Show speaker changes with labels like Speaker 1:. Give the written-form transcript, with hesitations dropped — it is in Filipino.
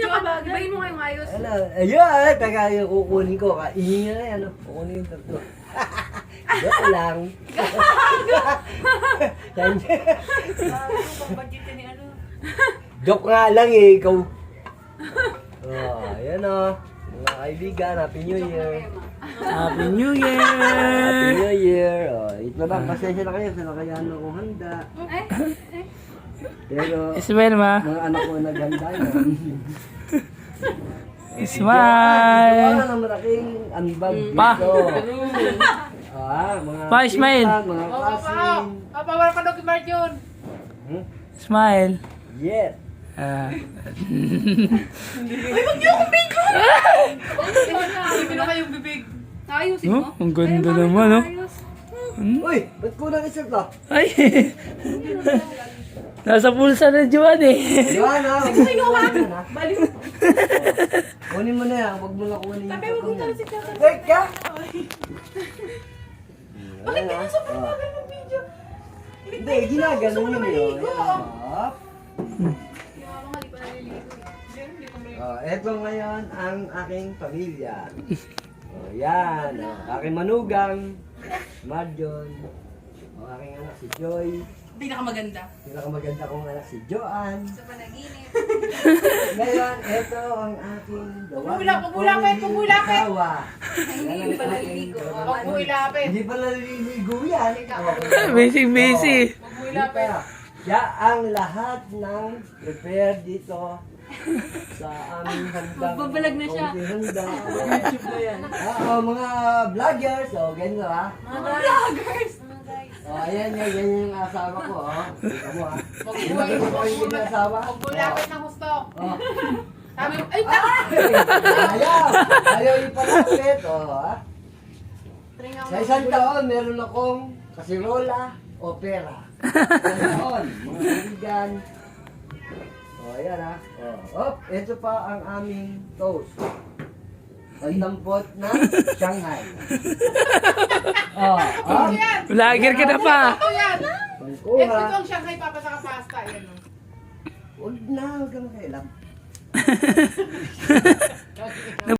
Speaker 1: niya ka. Ibayin mo ngayong ayos.
Speaker 2: Ano, ayun, taga yung kukunin ko. Kainin nyo na yan, kukunin yung tatlo. Joke lang. Yan. Joke nga lang eh, ikaw. Oh, ayan o. Mga kaibigan, Happy New Year.
Speaker 3: Happy New Year!
Speaker 2: Happy New Year. Oh, ito lang, pasensya na kayo sa nakayaan akong handa. Pero,
Speaker 3: Smile ma.
Speaker 2: mga anak ko naghanda na.
Speaker 3: Smile!
Speaker 2: Wala ng malaking ambag
Speaker 3: Pa.
Speaker 2: dito. Mga
Speaker 3: Pa, smile.
Speaker 2: pinsan, mga kasin.
Speaker 1: Wala ka daw kay Mark yun.
Speaker 3: Smile.
Speaker 2: Yeah.
Speaker 1: Hindi na kayong bibig. Ayusin mo.
Speaker 3: Oh, ang ganda naman, oh.
Speaker 2: Uy, ba't kulang isa to?
Speaker 3: Ay! Nasa pulsa na Juan eh.
Speaker 2: Diyan na.
Speaker 1: Baliw.
Speaker 2: Kunin mo na yan, huwag mo na kunin yung
Speaker 1: Sabi, huwag mo
Speaker 2: tatlo
Speaker 1: tayo
Speaker 2: yan.
Speaker 1: si
Speaker 2: Teka!
Speaker 1: Bakit ganyan sa pagbagal ng video?
Speaker 2: Hindi, ginagano yun yun. Up.
Speaker 1: Yung mga di pa naliligo. Hindi ko may...
Speaker 2: Eto ngayon ang aking pamilya. Yan. Aking manugang, Marjon. Aking anak si Joy.
Speaker 1: Pinakamaganda.
Speaker 2: Pinakamaganda kong anak si Joanne.
Speaker 1: Sa panaginip.
Speaker 2: Ngayon, eto ang aking
Speaker 1: Pagulapit, pagulapit.
Speaker 2: asawa.
Speaker 1: Hindi pa naliligo.
Speaker 2: Yan
Speaker 1: Huwag mo ilapit.
Speaker 2: Hindi pa naliligo yan.
Speaker 3: Busy, busy.
Speaker 1: Huwag mo ilapit.
Speaker 2: Kaya ang lahat ng prepare dito sa aming handang
Speaker 1: Magbabalag na siya.
Speaker 2: konting handa.
Speaker 1: YouTube na yan.
Speaker 2: Mga vloggers, ganito ha.
Speaker 1: Mga vloggers.
Speaker 2: Ayan yung asawa ko. Tika mo ha.
Speaker 1: Huwag
Speaker 2: Yung asawa.
Speaker 1: mo ilapit ng gusto.
Speaker 2: Oh.
Speaker 1: Sabi mo, ay, tama!
Speaker 2: Ayaw ipalapit. Ha.
Speaker 1: Tringa
Speaker 2: Sa isang taon, meron akong kasirola o pera. Isang taon, mga kaibigan. Ayan ha. Ito pa ang aming toast. Pandampot ng Shanghai.
Speaker 3: Vlogger ka na pa.
Speaker 1: Ito yan!
Speaker 2: Pangkuha.
Speaker 1: Ito ang Shanghai Papa sa pasta. Yan o.
Speaker 2: Huwag na, huwag kang kailam.